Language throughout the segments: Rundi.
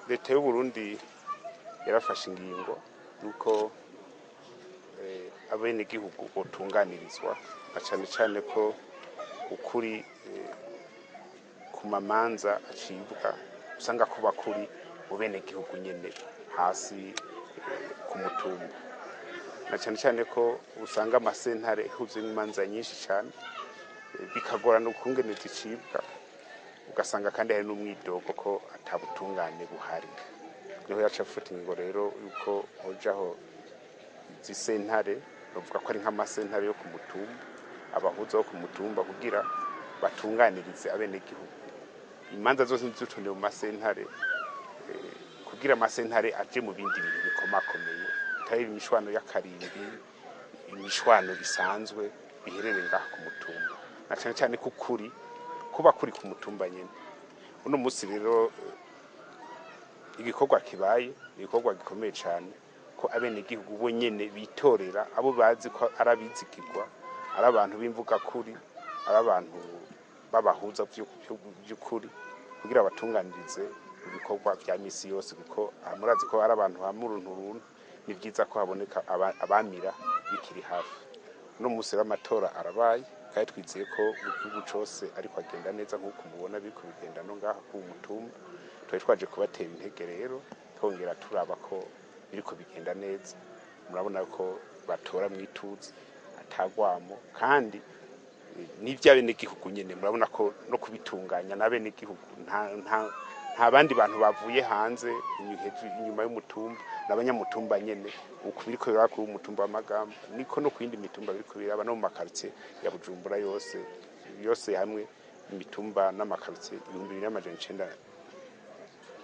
Leta y'u Burundi yarafashe ingingo yuko abenegihugu botunganirizwa na cane cane ko ukuri ku mamanza acibwa usanga kuba kuri mu benegihugu nyene hasi ku mutumba, na cane cane ko usanga amasentare huzuyemwo imanza nyinshi cane bikagorana ukungene zicibwa, ugasanga kandi hari n'umwidogo ko atabutungane buhari. Niho yaca afata ingingo rero yuko hojaho zisentare, bavuga ko ari nk'amasentare yo ku mutumba, abahuza bo ku mutumba kugira batunganirize abenegihugu. Imanza zose ntizitonde mu masentare kugira amasentare aje mu bindi bintu bikomakomeye, bitari imishwano y'akarimbi, imishwano isanzwe biherereye ngaha ku mutumba, na cane cane ko ukuri kuba kuri ku mutumba nyene. Uno musi rero igikorwa kibaye, igikorwa gikomeye cane ko abenegihugu bo nyene bitorera abo bazi ko arabizigirwa, ari abantu b'imvuga kuri, ari abantu babahuza vy'ukuri kugira batunganirize ibikorwa vya misi yose, kuko murazi ko ari abantu ba murunturuntu, ni vyiza ko haboneka abamira bikiri hafi. Uno musi w'amatora arabaye, kandi twizeye ko mu gihugu cose ariko agenda neza nk'uko mubona biriko bigenda no ngaha ku mutumba. Twari twaje kubatera intege rero, twongera turaba ko biriko bigenda neza. Murabona ko batora mwituze atagwamo, kandi n'ivy'abenegihugu nyene murabona ko no kubitunganya n'abenegihugu nta bandi bantu bavuye hanze inyuma y'umutumba, n'abanyamutumba nyene. Uko biriko biraba ku mutumba wa Magamba niko no kuyindi mitumba biriko biraba, no mu makaritiye ya Bujumbura yose hamwe, imitumba n'amakaritiye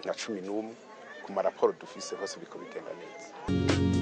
2911 ku maraporo dufise hose biriko bigenda neza.